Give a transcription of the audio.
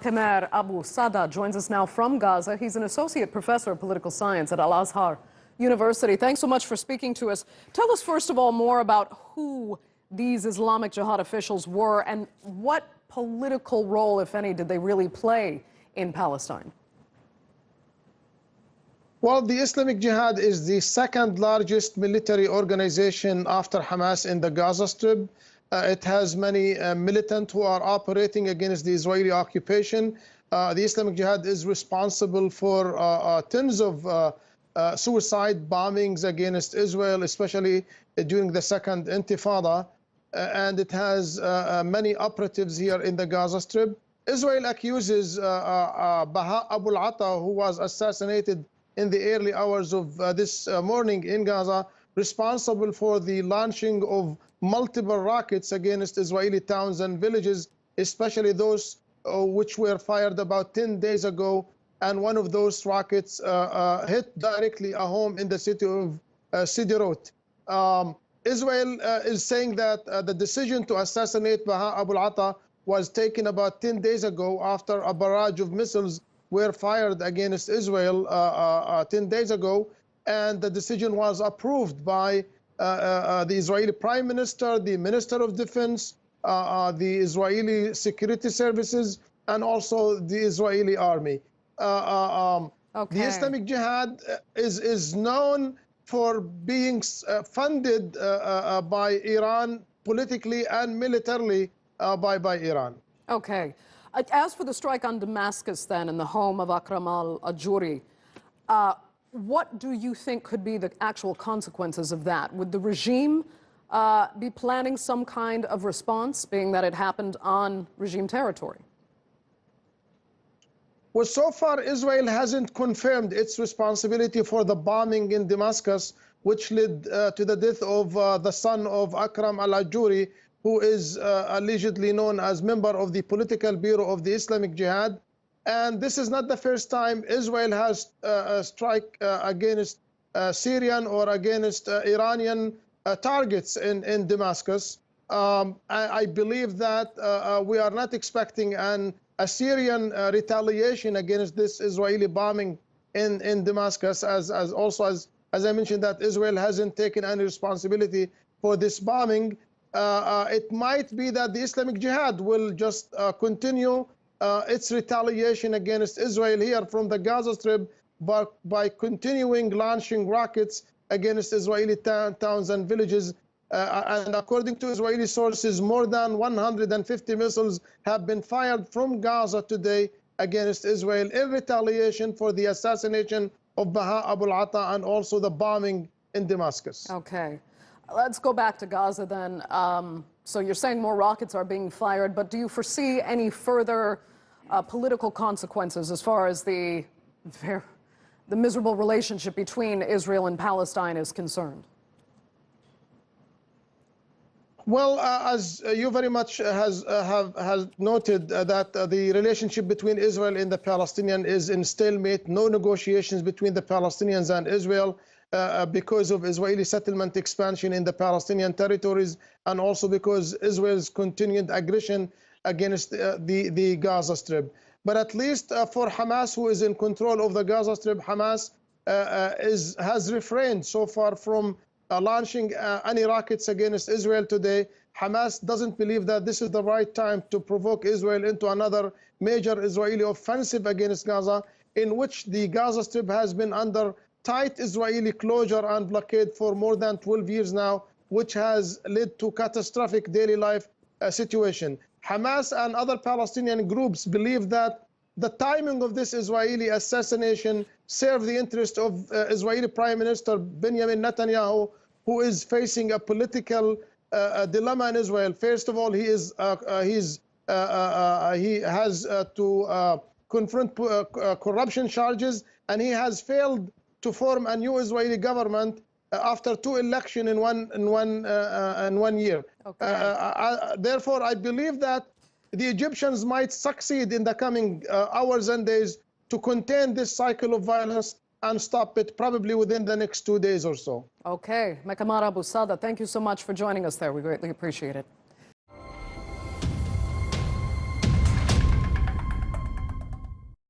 Mkhaimar Abu Sada joins us now from Gaza. He's an associate professor of political science at Al-Azhar University. Thanks so much for speaking to us. Tell us, first of all, more about who these Islamic Jihad officials were and what political role, if any, did they really play in Palestine? Well, the Islamic Jihad is the second largest military organization after Hamas in the Gaza Strip. It has many militants who are operating against the Israeli occupation. The Islamic Jihad is responsible for tons of suicide bombings against Israel, especially during the second Intifada. And it has many operatives here in the Gaza Strip. Israel accuses Baha Abu al-Ata, who was assassinated in the early hours of this morning in Gaza, responsible for the launching of multiple rockets against Israeli towns and villages, especially those which were fired about 10 days ago. And one of those rockets hit directly a home in the city of Sderot. Israel is saying that the decision to assassinate Baha Abu al-Ata was taken about 10 days ago after a barrage of missiles were fired against Israel 10 days ago. And the decision was approved by the Israeli Prime Minister, the Minister of Defense, the Israeli Security Services, and also the Israeli Army. The Islamic Jihad is known for being funded by Iran politically and militarily by Iran. Okay. As for the strike on Damascus, then, in the home of Akram al-Ajuri, what do you think could be the actual consequences of that? Would the regime be planning some kind of response, being that it happened on regime territory? Well, so far, Israel hasn't confirmed its responsibility for the bombing in Damascus, which led to the death of the son of Akram al-Ajuri, who is allegedly known as member of the political bureau of the Islamic Jihad. And this is not the first time Israel has strike against Syrian or against Iranian targets in Damascus. I believe that we are not expecting a Syrian retaliation against this Israeli bombing in Damascus, as I mentioned, that Israel hasn't taken any responsibility for this bombing. It might be that the Islamic Jihad will just continue its retaliation against Israel here from the Gaza Strip by continuing launching rockets against Israeli towns and villages. And according to Israeli sources, more than 150 missiles have been fired from Gaza today against Israel in retaliation for the assassination of Baha Abu al-Ata and also the bombing in Damascus. Okay. Let's go back to Gaza then. So you're saying more rockets are being fired, but do you foresee any further political consequences as far as the miserable relationship between Israel and Palestine is concerned? Well, as you very much has noted, that the relationship between Israel and the Palestinians is in stalemate. No negotiations between the Palestinians and Israel because of Israeli settlement expansion in the Palestinian territories, and also because Israel's continued aggression against the Gaza Strip. But at least for Hamas, who is in control of the Gaza Strip, Hamas has refrained so far from launching any rockets against Israel today. Hamas doesn't believe that this is the right time to provoke Israel into another major Israeli offensive against Gaza, in which the Gaza Strip has been under tight Israeli closure and blockade for more than 12 years now, which has led to catastrophic daily life situation. Hamas and other Palestinian groups believe that the timing of this Israeli assassination served the interest of Israeli Prime Minister Benjamin Netanyahu, who is facing a political dilemma in Israel. First of all, he has to confront corruption charges, and he has failed to form a new Israeli government after 2 elections in one year. Okay. Therefore, I believe that the Egyptians might succeed in the coming hours and days to contain this cycle of violence and stop it probably within the next 2 days or so. Okay. Mkhaimar Abu Sada, thank you so much for joining us there. We greatly appreciate it.